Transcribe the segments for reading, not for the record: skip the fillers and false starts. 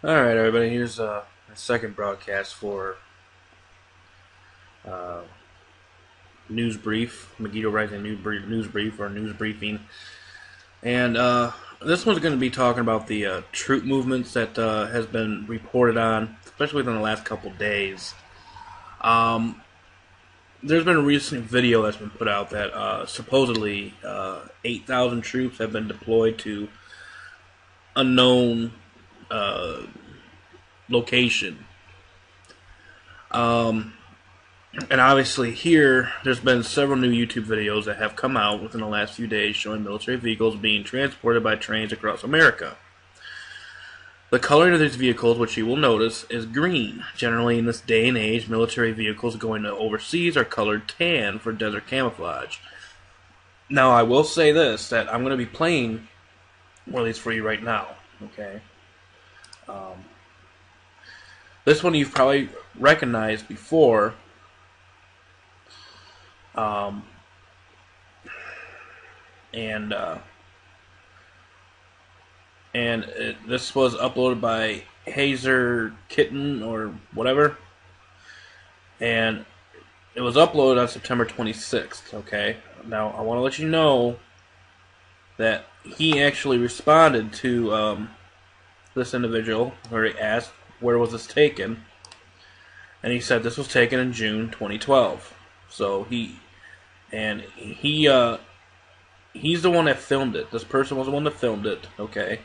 Alright, everybody, here's a second broadcast for uh, News Brief, Megiddo Rising News Brief, or News Briefing. And this one's going to be talking about the troop movements that has been reported on, especially within the last couple days. There's been a recent video that's been put out that supposedly 8,000 troops have been deployed to unknown location. And obviously here, there's been several new YouTube videos that have come out within the last few days showing military vehicles being transported by trains across America. The coloring of these vehicles, which you will notice, is green. Generally in this day and age, military vehicles going to overseas are colored tan for desert camouflage. Now I will say this, that I'm going to be playing one of these for you right now, okay? This one you've probably recognized before. This was uploaded by Hazer Kitten or whatever, and it was uploaded on September 26th. Okay, now I want to let you know that he actually responded to this individual where he asked, where was this taken? And he said this was taken in June 2012. So he's the one that filmed it. This person was the one that filmed it, okay?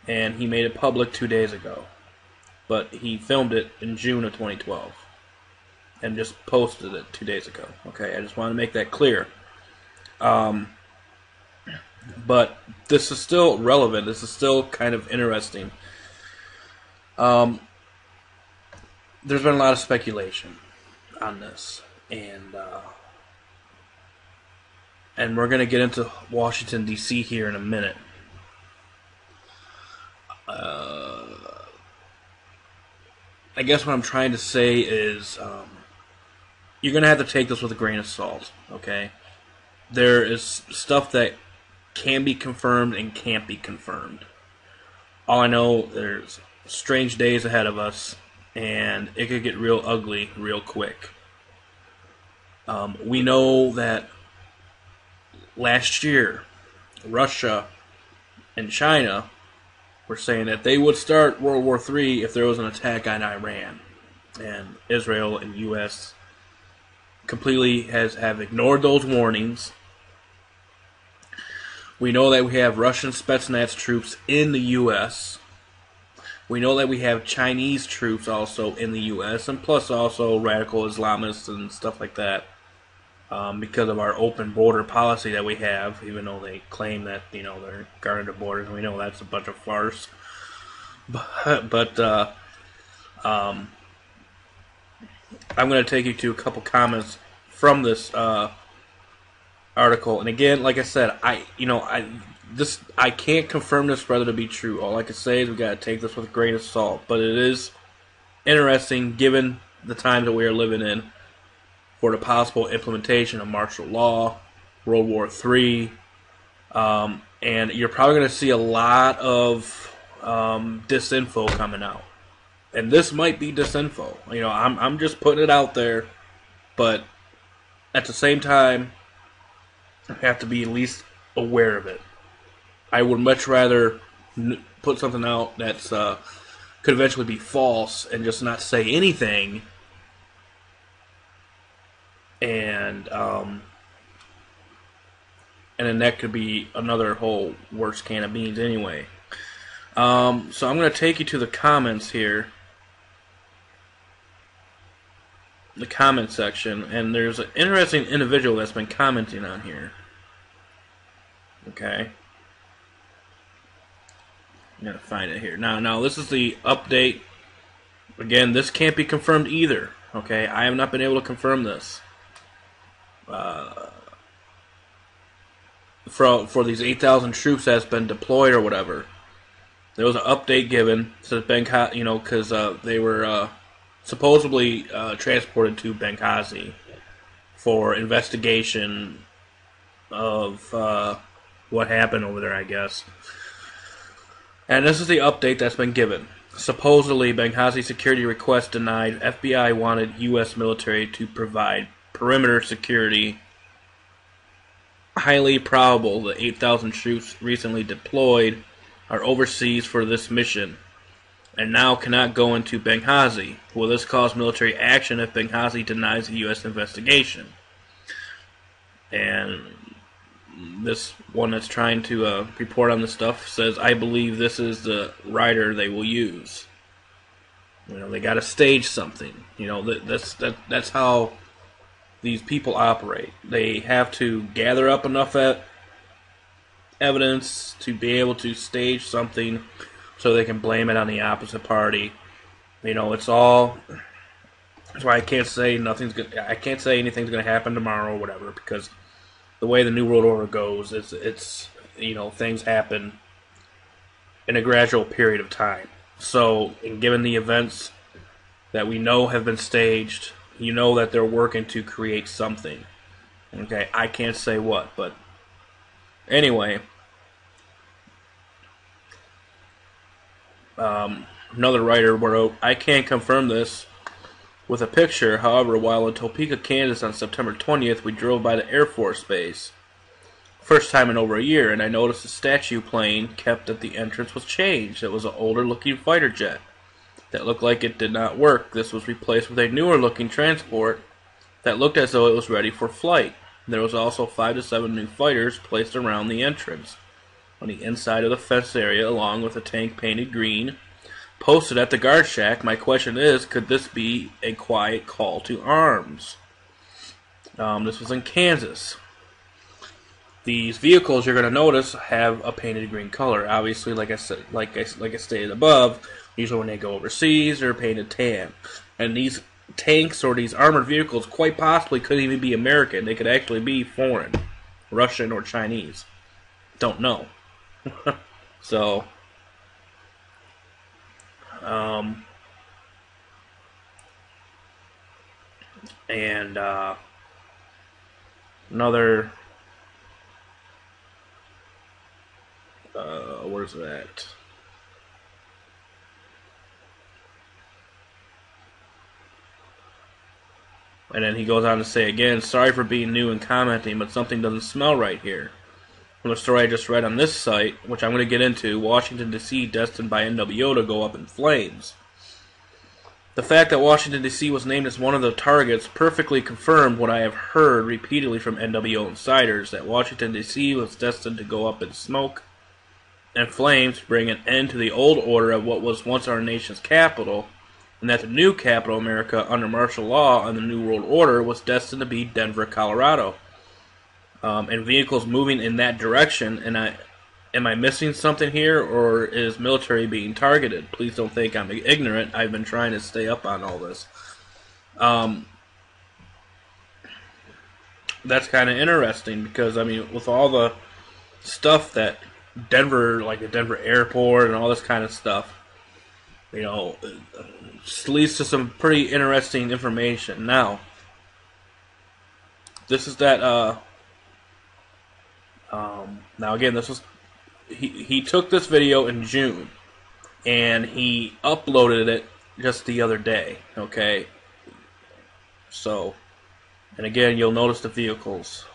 And he made it public 2 days ago. But he filmed it in June of 2012 and just posted it 2 days ago. Okay, I just want to make that clear. But this is still relevant. This is still kind of interesting. There's been a lot of speculation on this, and we're going to get into Washington, D.C. here in a minute. I guess what I'm trying to say is you're going to have to take this with a grain of salt, okay? There is stuff that can be confirmed and can't be confirmed. All I know, there's strange days ahead of us, and it could get real ugly real quick. We know that last year, Russia and China were saying that they would start World War III if there was an attack on Iran. And Israel and U.S. completely have ignored those warnings. We know that we have Russian Spetsnaz troops in the U.S. We know that we have Chinese troops also in the U.S. and plus also radical Islamists and stuff like that. Because of our open border policy that we have, even though they claim that, they're guarding the borders, and we know that's a bunch of farce. But I'm going to take you to a couple comments from this article. And again, like I said, I can't confirm this whether to be true. All I can say is we got to take this with a grain of salt. But it is interesting, given the times that we are living in, for the possible implementation of martial law, World War III, and you're probably going to see a lot of disinfo coming out. And this might be disinfo. I'm just putting it out there, but at the same time, I have to be at least aware of it. I would much rather put something out that's could eventually be false and just not say anything. And then that could be another whole worse can of beans anyway. So I'm going to take you to the comments here. The comment section. And there's an interesting individual that's been commenting on here. Okay. I'm going to find it here. Now this is the update. Again, this can't be confirmed either. Okay. I have not been able to confirm this. For these 8,000 troops that's been deployed or whatever, there was an update given to Benghazi, because they were supposedly transported to Benghazi for investigation of what happened over there, I guess. And this is the update that's been given. Supposedly, Benghazi security request denied. FBI wanted U.S. military to provide perimeter security. Highly probable that 8,000 troops recently deployed are overseas for this mission and now cannot go into Benghazi. Will this cause military action if Benghazi denies a U.S. investigation? And this one that's trying to report on this stuff says, I believe this is the rider they will use. They got to stage something. That's how these people operate. They have to gather up enough evidence to be able to stage something so they can blame it on the opposite party. It's all. That's why I can't say I can't say anything's going to happen tomorrow or whatever, because the way the New World Order goes, it's things happen in a gradual period of time. So, given the events that we know have been staged, that they're working to create something. Okay, I can't say what, but anyway, another writer wrote, I can't confirm this with a picture. However, while in Topeka, Kansas on September 20th, we drove by the Air Force Base. First time in over a year, and I noticed the statue plane kept at the entrance was changed. It was an older looking fighter jet that looked like it did not work. This was replaced with a newer looking transport that looked as though it was ready for flight. There was also 5 to 7 new fighters placed around the entrance on the inside of the fence area, along with a tank painted green posted at the guard shack. My question is, could this be a quiet call to arms? This was in Kansas. These vehicles, you're going to notice, have a painted green color. Obviously, like I stated above, usually when they go overseas, they're painted tan. And these tanks or these armored vehicles quite possibly couldn't even be American. They could actually be foreign, Russian or Chinese. Don't know. So, and another, where's that? And then he goes on to say again, sorry for being new and commenting, but something doesn't smell right here. From the story I just read on this site, which I'm going to get into, Washington, D.C. destined by NWO to go up in flames. The fact that Washington, D.C. was named as one of the targets perfectly confirmed what I have heard repeatedly from NWO insiders, that Washington, D.C. was destined to go up in smoke and flames to bring an end to the old order of what was once our nation's capital, and that the new capital America under martial law and the New World Order was destined to be Denver, Colorado. And vehicles moving in that direction, and am I missing something here, or is military being targeted? Please don't think I'm ignorant. I've been trying to stay up on all this. That's kind of interesting because, with all the stuff that Denver, like the Denver airport and all this kind of stuff, leads to some pretty interesting information. Now, this is that, now again, this was, he took this video in June, and he uploaded it just the other day, okay? So, and again, you'll notice the vehicles.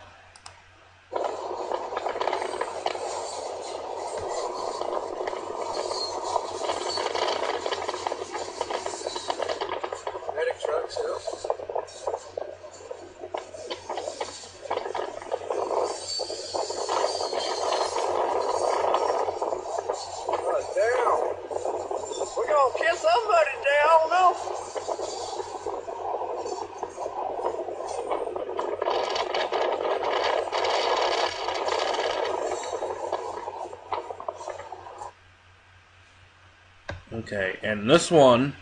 Medic trucks, yeah. Damn. We're gonna kill somebody today, I don't know. Okay, and this one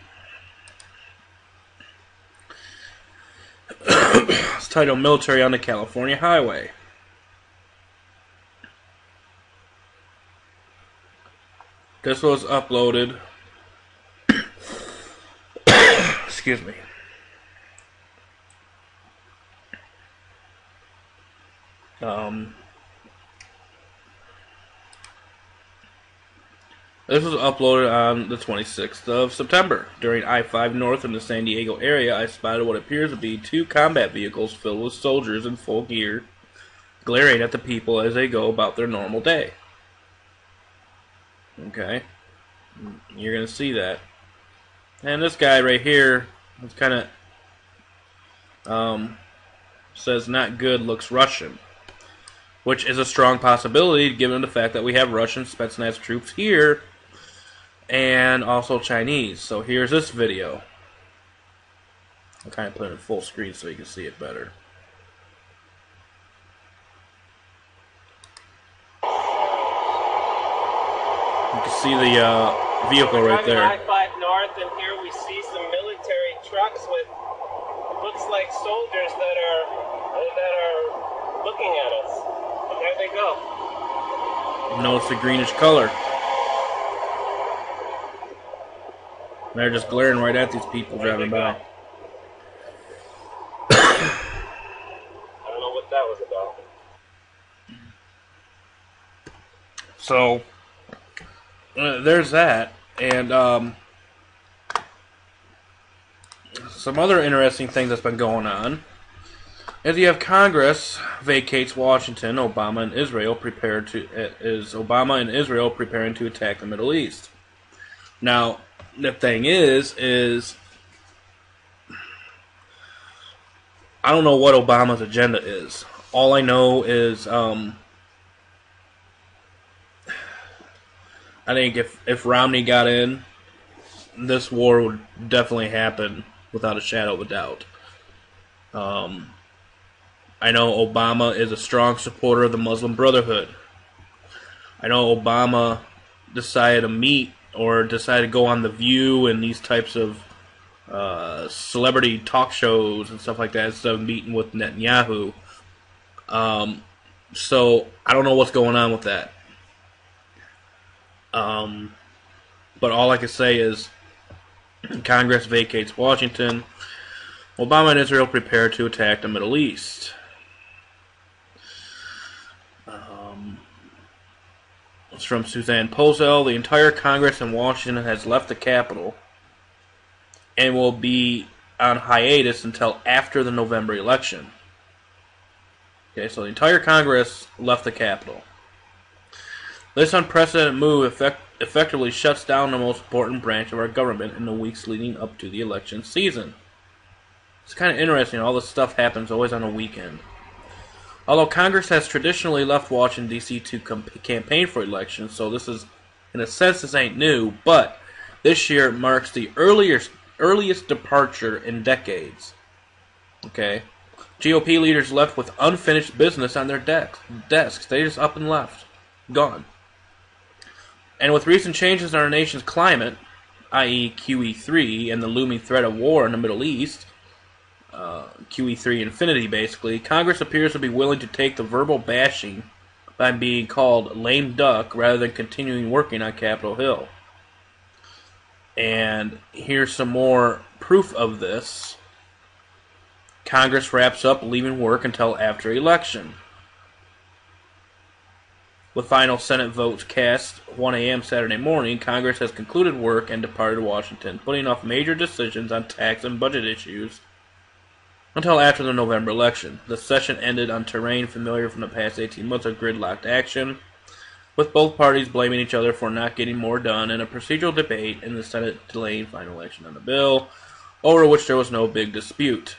is titled Military on the California Highway. This was uploaded, excuse me, This was uploaded on the 26th of September. During I-5 north in the San Diego area, I spotted what appears to be two combat vehicles filled with soldiers in full gear, glaring at the people as they go about their normal day. Okay, you're going to see that. And this guy right here is kind of says not good, looks Russian, which is a strong possibility given the fact that we have Russian Spetsnaz troops here and also Chinese. So here's this video. I'll kind of put it in full screen so you can see it better. You can see the vehicle right there. I-5 north, and here we see some military trucks with looks like soldiers that are looking at us. And there they go. Notice the greenish color. They're just glaring right at these people driving by. I don't know what that was about. So there's that, and some other interesting things that's been going on is you have Congress vacates Washington. Obama and Israel preparing to attack the Middle East. Now, the thing is I don't know what Obama's agenda is. All I know is I think if Romney got in, this war would definitely happen without a shadow of a doubt. I know Obama is a strong supporter of the Muslim Brotherhood. I know Obama decided to go on The View and these types of celebrity talk shows and stuff like that instead of meeting with Netanyahu. So I don't know what's going on with that. But all I can say is Congress vacates Washington. Obama and Israel prepare to attack the Middle East. It's from Suzanne Posel. The entire Congress in Washington has left the Capitol and will be on hiatus until after the November election. Okay, so the entire Congress left the Capitol. This unprecedented move effectively shuts down the most important branch of our government in the weeks leading up to the election season. It's kind of interesting. All this stuff happens always on a weekend. Although Congress has traditionally left Washington, D.C. to campaign for elections, so this is, in a sense, this ain't new, but this year marks the earliest departure in decades. Okay? GOP leaders left with unfinished business on their desks. They just up and left. Gone. And with recent changes in our nation's climate, i.e. QE3, and the looming threat of war in the Middle East, QE3 infinity basically, Congress appears to be willing to take the verbal bashing by being called lame duck rather than continuing working on Capitol Hill. And here's some more proof of this. Congress wraps up leaving work until after election. With final Senate votes cast 1 a.m. Saturday morning, Congress has concluded work and departed Washington, putting off major decisions on tax and budget issues until after the November election. The session ended on terrain familiar from the past 18 months of gridlocked action, with both parties blaming each other for not getting more done, and a procedural debate in the Senate delaying final action on the bill, over which there was no big dispute.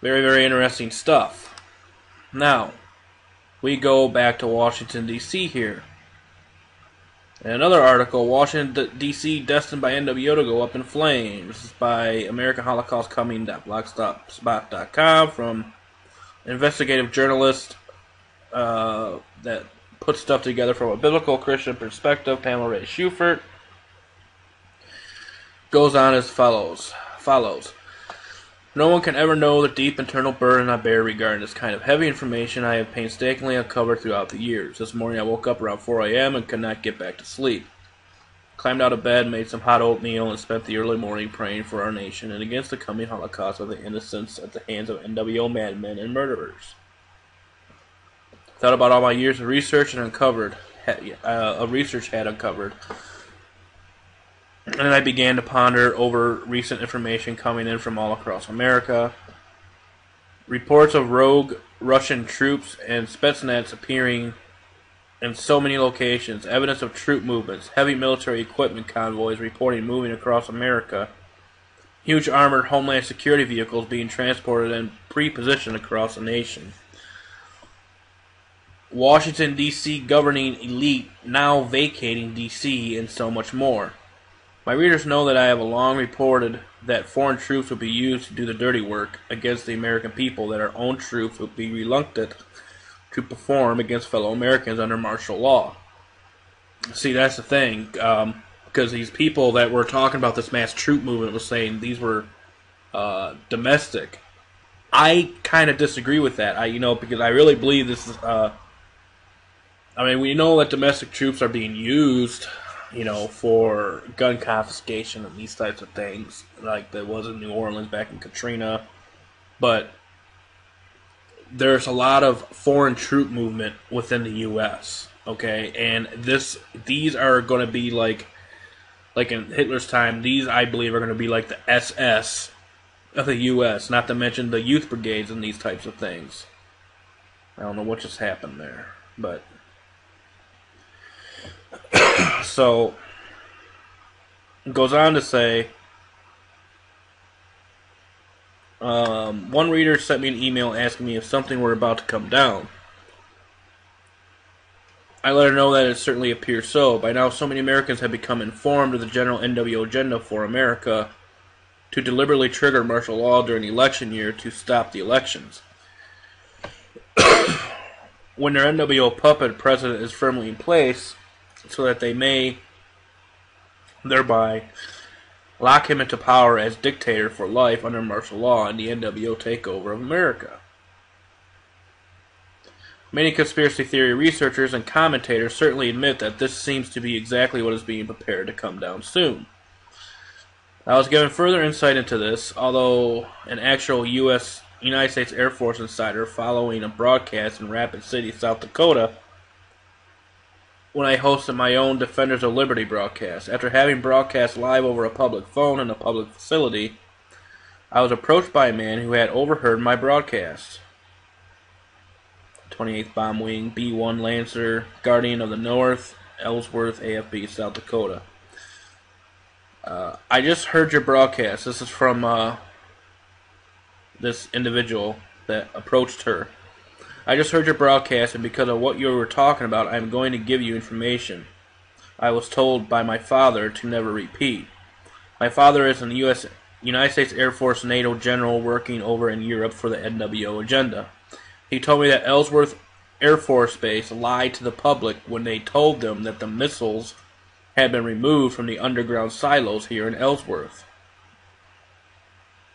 Very, very interesting stuff. Now, we go back to Washington, D.C. here. In another article, Washington, D.C. destined by NWO to go up in flames. This is by AmericanHolocaustComing.blogspot.com from investigative journalist that puts stuff together from a biblical Christian perspective, Pamela Ray Schufert. Goes on as follows. No one can ever know the deep internal burden I bear regarding this kind of heavy information I have painstakingly uncovered throughout the years. This morning I woke up around 4 a.m. and could not get back to sleep. Climbed out of bed, made some hot oatmeal, and spent the early morning praying for our nation and against the coming Holocaust of the innocents at the hands of NWO madmen and murderers. Thought about all my years of research and uncovered a research had uncovered. And then I began to ponder over recent information coming in from all across America. Reports of rogue Russian troops and Spetsnaz appearing in so many locations, evidence of troop movements, heavy military equipment convoys reporting moving across America, huge armored Homeland Security vehicles being transported and pre-positioned across the nation. Washington, D.C. governing elite now vacating D.C. and so much more. My readers know that I have long reported that foreign troops would be used to do the dirty work against the American people, that our own troops would be reluctant to perform against fellow Americans under martial law. See, that's the thing, because these people that were talking about this mass troop movement was saying these were domestic. I kind of disagree with that. Because I really believe this is. We know that domestic troops are being used, for gun confiscation and these types of things, like there was in New Orleans back in Katrina. But there's a lot of foreign troop movement within the U.S. Okay, and these are going to be like in Hitler's time. These, I believe, are going to be like the SS of the U.S. Not to mention the youth brigades and these types of things. I don't know what just happened there, but so it goes on to say. One reader sent me an email asking me if something were about to come down. I let her know that it certainly appears so. By now, so many Americans have become informed of the general NWO agenda for America to deliberately trigger martial law during the election year to stop the elections. When their NWO puppet president is firmly in place, so that they may thereby lock him into power as dictator for life under martial law and the NWO takeover of America. Many conspiracy theory researchers and commentators certainly admit that this seems to be exactly what is being prepared to come down soon. I was given further insight into this, although an actual United States Air Force insider following a broadcast in Rapid City, South Dakota, when I hosted my own Defenders of Liberty broadcast. After having broadcast live over a public phone in a public facility, I was approached by a man who had overheard my broadcast. 28th Bomb Wing, B-1 Lancer, Guardian of the North, Ellsworth, AFB, South Dakota. I just heard your broadcast. This is from this individual that approached her. I just heard your broadcast, and because of what you were talking about, I am going to give you information I was told by my father to never repeat. My father is an United States Air Force NATO general working over in Europe for the NWO agenda. He told me that Ellsworth Air Force Base lied to the public when they told them that the missiles had been removed from the underground silos here in Ellsworth.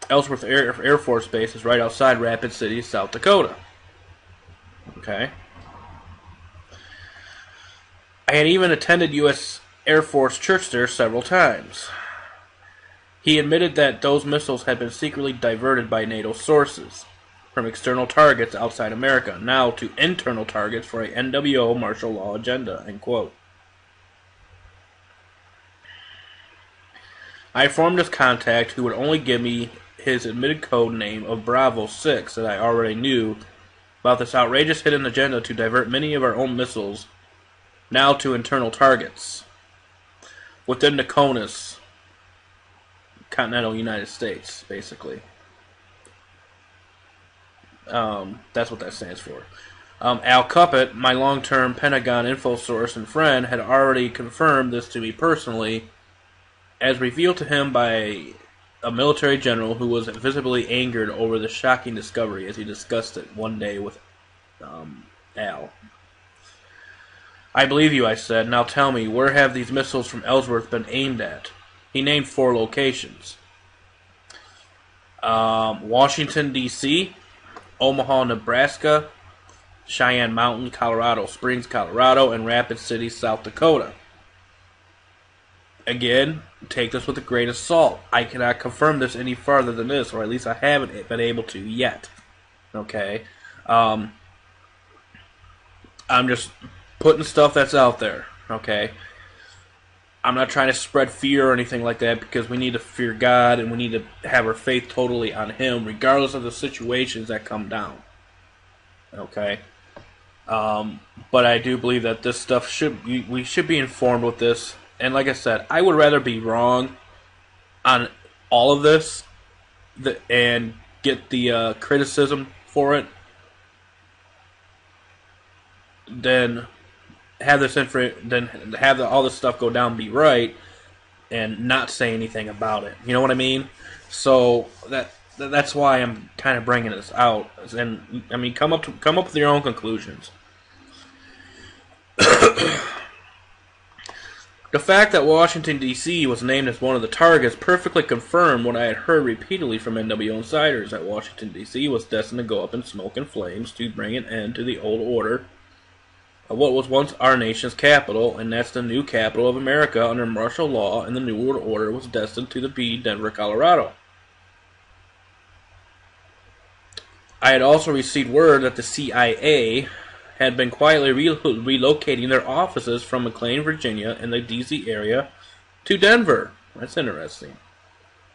Ellsworth Air Force Base is right outside Rapid City, South Dakota. Okay. I had even attended U.S. Air Force Church there several times. He admitted that those missiles had been secretly diverted by NATO sources from external targets outside America, now to internal targets for a NWO martial law agenda, end quote. I informed this contact, who would only give me his admitted code name of Bravo 6 that I already knew, about this outrageous hidden agenda to divert many of our own missiles now to internal targets within the CONUS, continental United States, basically. That's what that stands for. Al Cuppet, my long-term Pentagon info source and friend, had already confirmed this to me personally, as revealed to him by a military general who was visibly angered over the shocking discovery as he discussed it one day with Al. I believe you, I said. Now tell me, where have these missiles from Ellsworth been aimed at? He named 4 locations. Washington, D.C., Omaha, Nebraska, Cheyenne Mountain, Colorado Springs, Colorado, and Rapid City, South Dakota. Again, take this with a grain of salt. I cannot confirm this any farther than this, or at least I haven't been able to yet. Okay? I'm just putting stuff that's out there, okay? I'm not trying to spread fear or anything like that, because we need to fear God and we need to have our faith totally on Him, regardless of the situations that come down, okay? But I do believe that this stuff we should be informed with this. And like I said, I would rather be wrong on all of this and get the criticism for it than have all this stuff go down and be right and not say anything about it. You know what I mean? So that's why I'm kind of bringing this out. And I mean, come up with your own conclusions. The fact that Washington, D.C. was named as one of the targets perfectly confirmed what I had heard repeatedly from NWO insiders, that Washington, D.C. was destined to go up in smoke and flames to bring an end to the old order of what was once our nation's capital, and that's the new capital of America under martial law, and the new world order was destined to be Denver, Colorado. I had also received word that the CIA had been quietly relocating their offices from McLean, Virginia, in the D.C. area to Denver. That's interesting.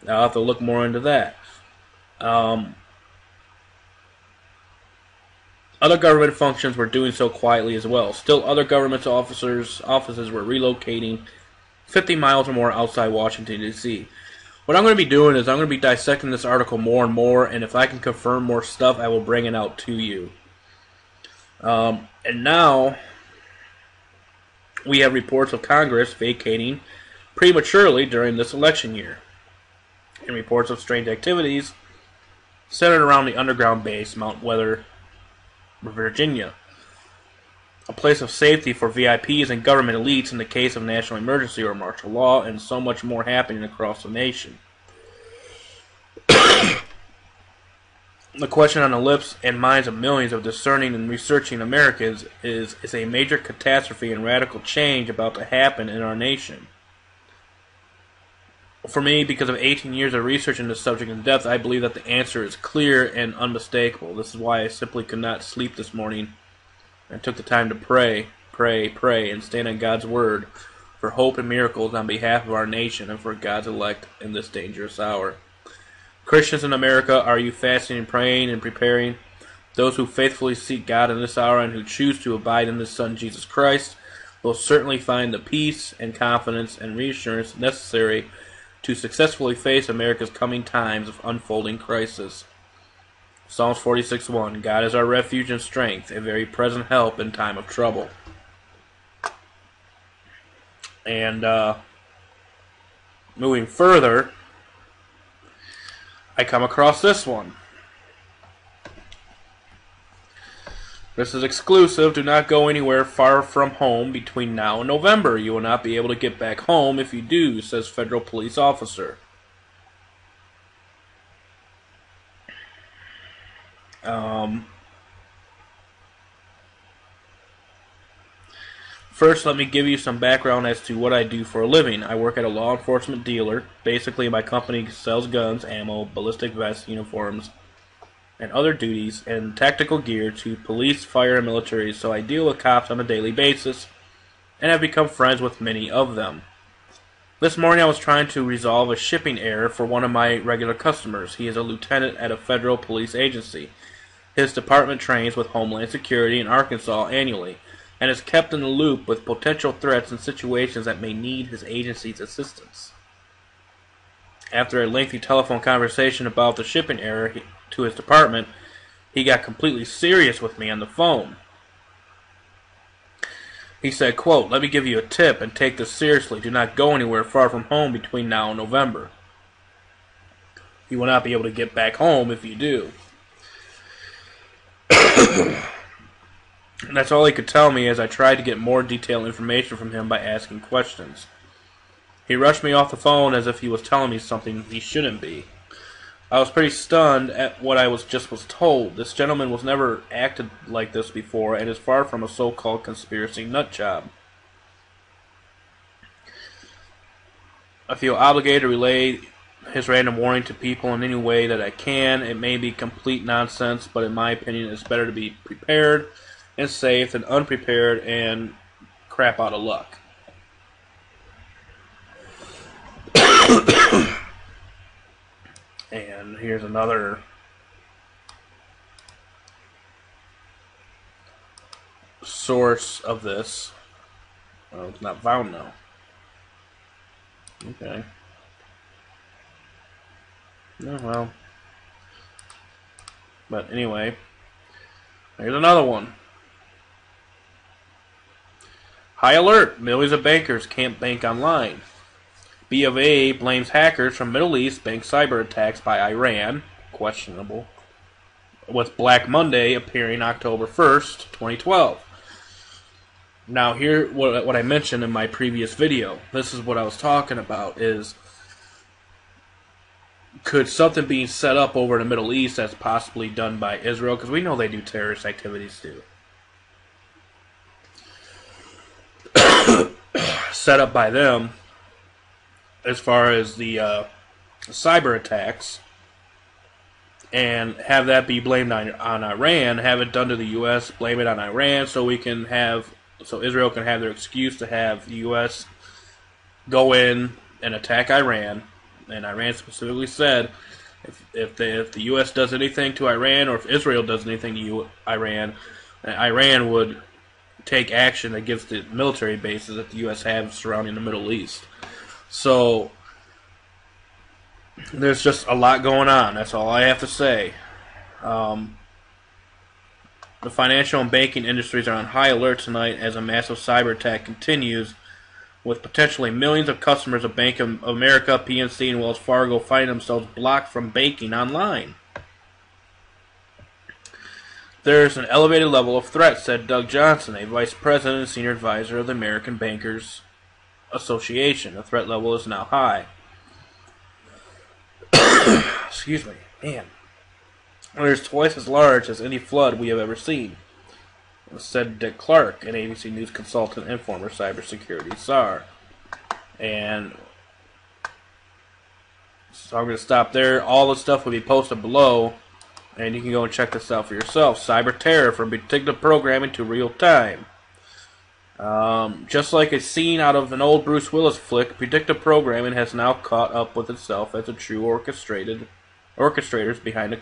I'll have to look more into that. Other government functions were doing so quietly as well. Still, other government offices were relocating 50 miles or more outside Washington, D.C. What I'm going to be doing is I'm going to be dissecting this article more and more, and if I can confirm more stuff, I will bring it out to you. And now, we have reports of Congress vacating prematurely during this election year, and reports of strange activities centered around the underground base, Mount Weather, Virginia, a place of safety for VIPs and government elites in the case of national emergency or martial law, and so much more happening across the nation. The question on the lips and minds of millions of discerning and researching Americans is a major catastrophe and radical change about to happen in our nation? For me, because of 18 years of research into the subject in depth, I believe that the answer is clear and unmistakable. This is why I simply could not sleep this morning and took the time to pray, and stand on God's word for hope and miracles on behalf of our nation and for God's elect in this dangerous hour. Christians in America, are you fasting and praying and preparing? Those who faithfully seek God in this hour and who choose to abide in His Son, Jesus Christ, will certainly find the peace and confidence and reassurance necessary to successfully face America's coming times of unfolding crisis. Psalms 46:1, God is our refuge and strength, a very present help in time of trouble. And moving further, I come across this one. This is exclusive. Do not go anywhere far from home between now and November. You will not be able to get back home if you do, says federal police officer. First, let me give you some background as to what I do for a living. I work at a law enforcement dealer. Basically, my company sells guns, ammo, ballistic vests, uniforms, and other duties and tactical gear to police, fire, and military, so I deal with cops on a daily basis and have become friends with many of them. This morning I was trying to resolve a shipping error for one of my regular customers. He is a lieutenant at a federal police agency. His department trains with Homeland Security in Arkansas annually and is kept in the loop with potential threats and situations that may need his agency's assistance. After a lengthy telephone conversation about the shipping error to his department, he got completely serious with me on the phone. He said, quote, "Let me give you a tip and take this seriously. Do not go anywhere far from home between now and November. You will not be able to get back home if you do." And that's all he could tell me as I tried to get more detailed information from him by asking questions. He rushed me off the phone as if he was telling me something he shouldn't be. I was pretty stunned at what I was told. This gentleman was never acted like this before and is far from a so-called conspiracy nutjob. I feel obligated to relay his random warning to people in any way that I can. It may be complete nonsense, but in my opinion, it's better to be prepared and safe than unprepared and crap out of luck. And here's another source of this. Oh, it's not found now. Okay. Oh, well. But anyway, here's another one. High alert! Millions of bankers can't bank online. B of A blames hackers from Middle East bank cyber attacks by Iran. Questionable. With Black Monday appearing October 1st, 2012. Now here, what I mentioned in my previous video, this is what I was talking about, is could something being set up over in the Middle East that's possibly done by Israel, because we know they do terrorist activities too, set up by them as far as the cyber attacks, and have that be blamed on Iran, have it done to the U.S., blame it on Iran, so Israel can have their excuse to have the U.S. go in and attack Iran. And Iran specifically said, if the U.S. does anything to Iran, or if Israel does anything to Iran, Iran would take action against the military bases that the U.S. have surrounding the Middle East. So there's just a lot going on. That's all I have to say. The financial and banking industries are on high alert tonight as a massive cyber attack continues, with potentially millions of customers of Bank of America, PNC, and Wells Fargo finding themselves blocked from banking online. There's an elevated level of threat, said Doug Johnson, a vice president and senior advisor of the American Bankers Association. The threat level is now high. Excuse me. Man. It is twice as large as any flood we have ever seen, said Dick Clark, an ABC News consultant and former cybersecurity czar. And so I'm going to stop there. All the stuff will be posted below, and you can go and check this out for yourself. Cyber terror, from predictive programming to real time. Just like a scene out of an old Bruce Willis flick, predictive programming has now caught up with itself as a true orchestrators behind the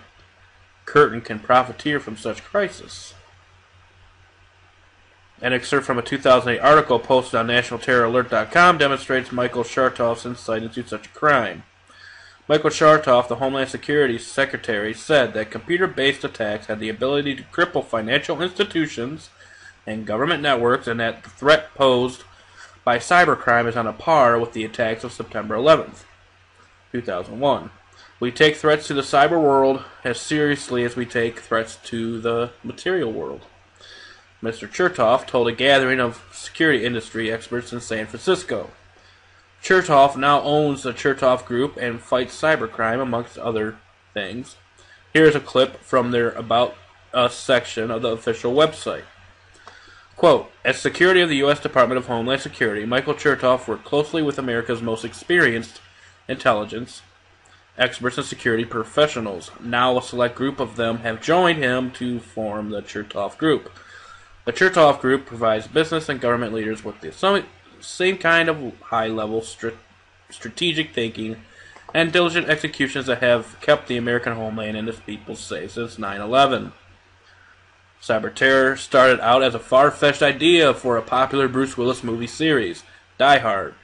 curtain can profiteer from such crisis. An excerpt from a 2008 article posted on nationalterroralert.com demonstrates Michael Chertoff's insight into such a crime. Michael Chertoff, the Homeland Security Secretary, said that computer-based attacks had the ability to cripple financial institutions and government networks, and that the threat posed by cybercrime is on a par with the attacks of September 11th, 2001. We take threats to the cyber world as seriously as we take threats to the material world, Mr. Chertoff told a gathering of security industry experts in San Francisco. Chertoff now owns the Chertoff Group and fights cybercrime, amongst other things. Here's a clip from their About Us section of the official website. Quote, as Secretary of the U.S. Department of Homeland Security, Michael Chertoff worked closely with America's most experienced intelligence experts and security professionals. Now a select group of them have joined him to form the Chertoff Group. The Chertoff Group provides business and government leaders with the same kind of high-level strategic thinking and diligent executions that have kept the American homeland and its people safe since 9/11. Cyber terror started out as a far-fetched idea for a popular Bruce Willis movie series, Die Hard.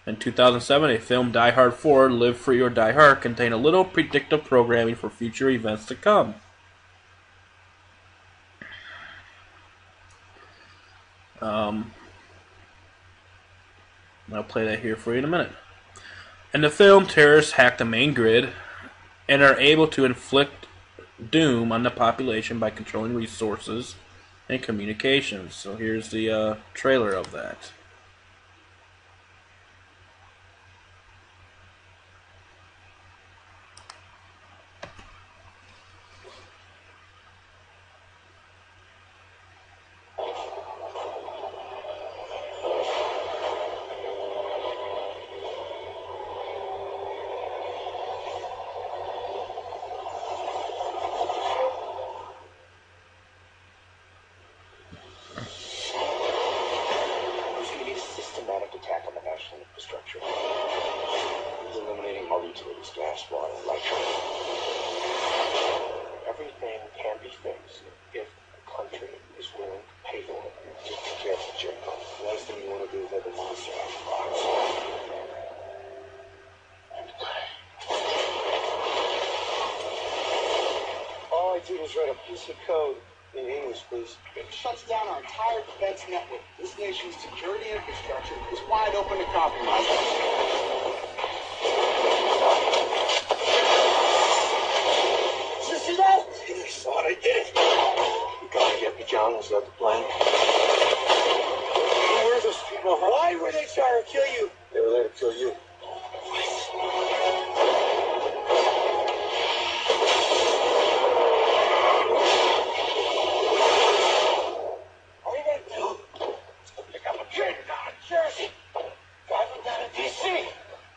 In 2007, a film, Die Hard 4, Live Free or Die Hard, contained a little predictive programming for future events to come. I'll play that here for you in a minute. In the film, terrorists hack the main grid and are able to inflict doom on the population by controlling resources and communications. So here's the trailer of that. use of code in English, please. It shuts down our entire defense network. This nation's security infrastructure is wide open to compromise. Did you see that? I thought I did. You gotta get me, John. Is that the plan? Who were those people? Why were they trying to kill you? They were there to kill you. What are you gonna do? Pick up a kid down in Jersey. Drive him down to D.C.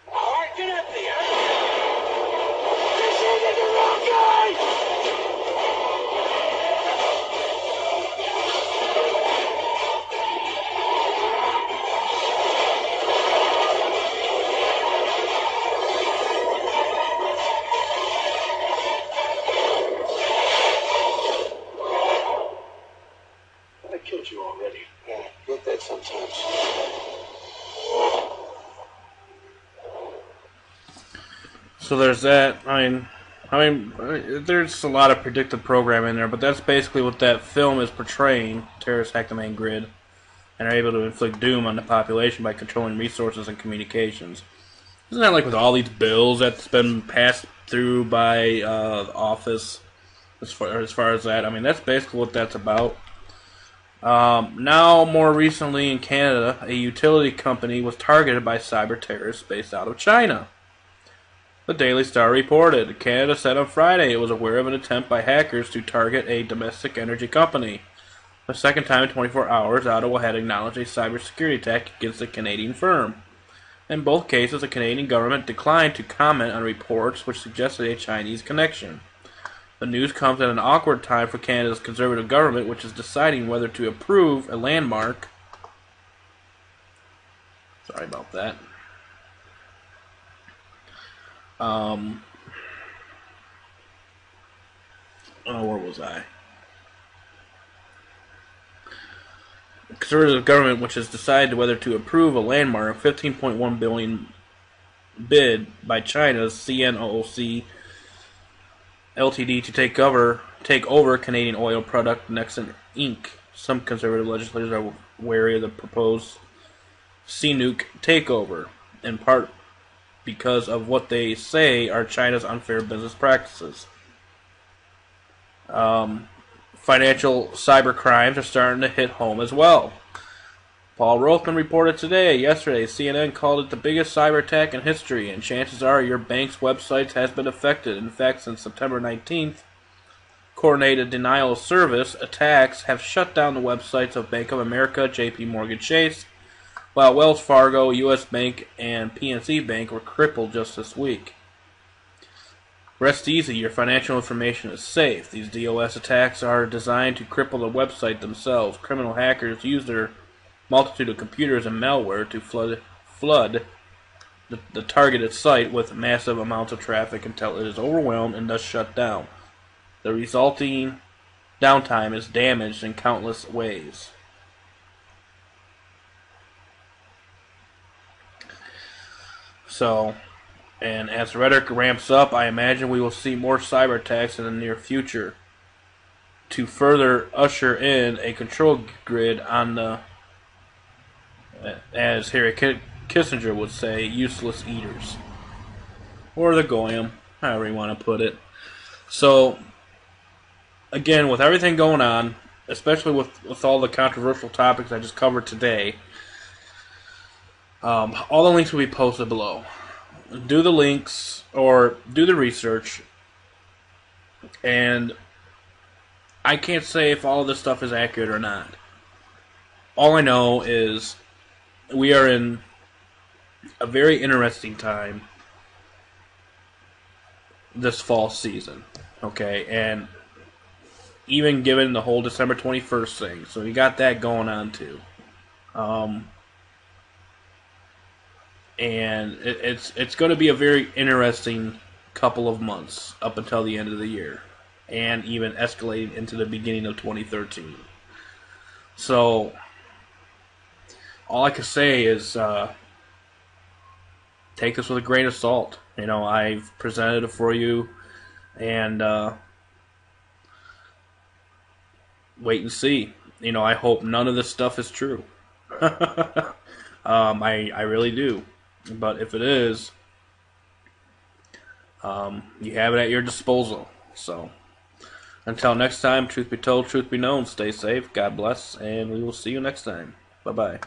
Hard and empty, huh? You're shooting the wrong guy! I killed you already. Yeah, I get that sometimes. So there's that. There's a lot of predictive programming in there, but that's basically what that film is portraying. Terrorists hack the main grid and are able to inflict doom on the population by controlling resources and communications. Isn't that like with all these bills that's been passed through by the office as far as that? I mean, that's basically what that's about. Now, more recently in Canada, a utility company was targeted by cyber terrorists based out of China. The Daily Star reported, Canada said on Friday it was aware of an attempt by hackers to target a domestic energy company. The second time in 24 hours, Ottawa had acknowledged a cybersecurity attack against a Canadian firm. In both cases, the Canadian government declined to comment on reports which suggested a Chinese connection. The news comes at an awkward time for Canada's Conservative government, which is deciding whether to approve a landmark. Sorry about that. Where was I? The Conservative government, which has decided whether to approve a landmark $15.1 billion bid by China's CNOOC Ltd. to take over Canadian oil product Nexen Inc. Some Conservative legislators are wary of the proposed CNOOC takeover, in part because of what they say are China's unfair business practices. Financial cyber crimes are starting to hit home as well. Paul Rothman reported yesterday, CNN called it the biggest cyber attack in history, and chances are your bank's website has been affected. In fact, since September 19th, coordinated denial of service attacks have shut down the websites of Bank of America, JP Morgan Chase, while Wells Fargo, U.S. Bank, and PNC Bank were crippled just this week. Rest easy, your financial information is safe. These DOS attacks are designed to cripple the website themselves. Criminal hackers use their multitude of computers and malware to flood the targeted site with massive amounts of traffic until it is overwhelmed and thus shut down. The resulting downtime is damaged in countless ways. So, and as rhetoric ramps up, I imagine we will see more cyber attacks in the near future to further usher in a control grid on the, as Harry Kissinger would say, useless eaters. Or the goyim, however you want to put it. So, again, with everything going on, especially with all the controversial topics I just covered today, all the links will be posted below. Do the links, or do the research, and I can't say if all of this stuff is accurate or not. All I know is we are in a very interesting time this fall season, okay, and even given the whole December 21st thing, so you got that going on too. And it's going to be a very interesting couple of months up until the end of the year, and even escalating into the beginning of 2013. So, all I can say is take this with a grain of salt. You know, I've presented it for you, and wait and see. I hope none of this stuff is true. I really do. But if it is, you have it at your disposal. So, until next time, truth be told, truth be known, stay safe, God bless, and we will see you next time. Bye-bye.